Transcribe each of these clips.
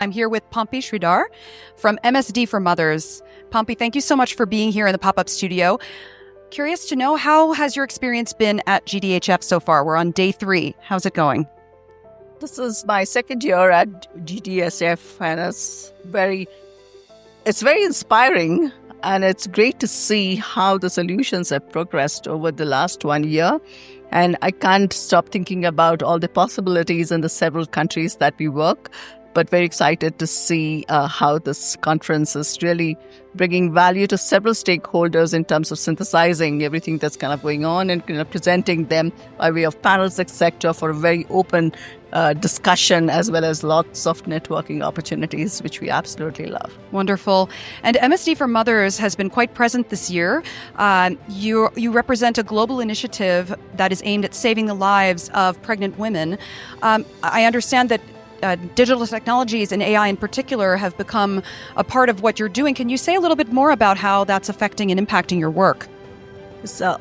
I'm here with Pompy Sridhar from MSD for Mothers. Pompy, thank you so much for being here in the pop-up studio. Curious to know, how has your experience been at GDHF so far? We're on day 3. How's it going? This is my second year at GDHF, and it's very inspiring, and it's great to see how the solutions have progressed over the last 1 year. And I can't stop thinking about all the possibilities in the several countries that we work, but very excited to see how this conference is really bringing value to several stakeholders in terms of synthesizing everything that's kind of going on and presenting them by way of panels, etc., for a very open discussion, as well as lots of networking opportunities, which we absolutely love. Wonderful. And MSD for Mothers has been quite present this year. You represent a global initiative that is aimed at saving the lives of pregnant women. I understand that digital technologies and AI in particular have become a part of what you're doing. Can you say a little bit more about how that's affecting and impacting your work?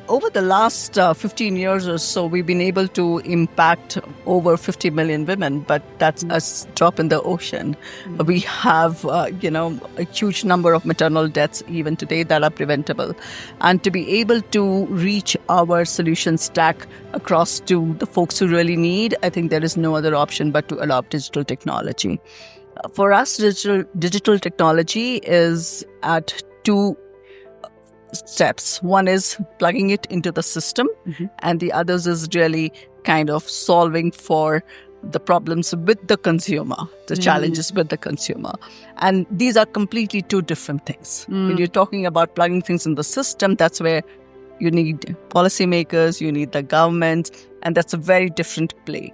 Over the last 15 years or so, we've been able to impact over 50 million women, but that's a drop in the ocean. We have, a huge number of maternal deaths even today that are preventable. And to be able to reach our solution stack across to the folks who really need, I think there is no other option but to adopt digital technology. For us, digital technology is at 2 steps. One is plugging it into the system, and the others is really kind of solving for the problems with the consumer, the challenges with the consumer. And these are completely 2 different things. When you're talking about plugging things in the system, that's where you need policymakers, you need the government, and that's a very different play.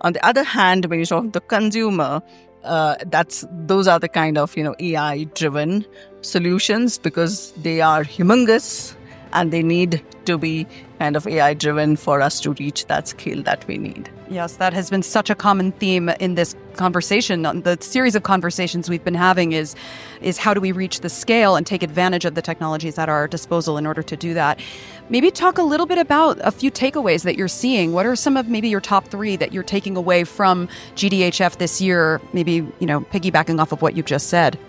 On the other hand, when you talk to the consumer, those are the kind of AI-driven solutions, because they are humongous and they need to be kind of AI-driven for us to reach that scale that we need. Yes, that has been such a common theme in this conversation. The series of conversations we've been having is how do we reach the scale and take advantage of the technologies at our disposal in order to do that. Maybe talk a little bit about a few takeaways that you're seeing. What are some of maybe your top 3 that you're taking away from GDHF this year, maybe, piggybacking off of what you've just said?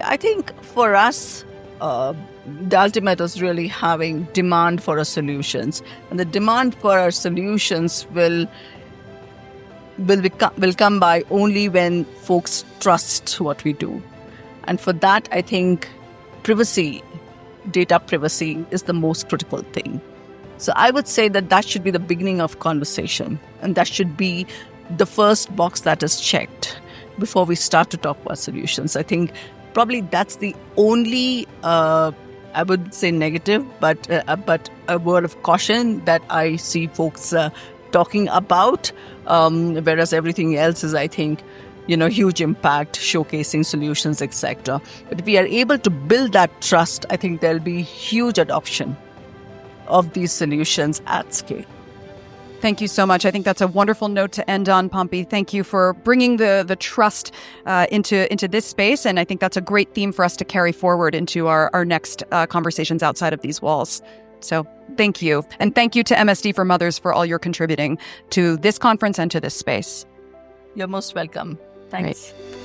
I think for us, the ultimate is really having demand for our solutions. And the demand for our solutions will come by only when folks trust what we do. And for that, I think data privacy is the most critical thing. So I would say that should be the beginning of conversation. And that should be the first box that is checked before we start to talk about solutions. I think probably that's the only, I would say negative, but a word of caution that I see folks talking about, whereas everything else is, I think, huge impact, showcasing solutions, etc. But if we are able to build that trust, I think there'll be huge adoption of these solutions at scale. Thank you so much. I think that's a wonderful note to end on, Pompy. Thank you for bringing the trust into this space. And I think that's a great theme for us to carry forward into our next conversations outside of these walls. So thank you. And thank you to MSD for Mothers for all your contributing to this conference and to this space. You're most welcome. Thanks. Great.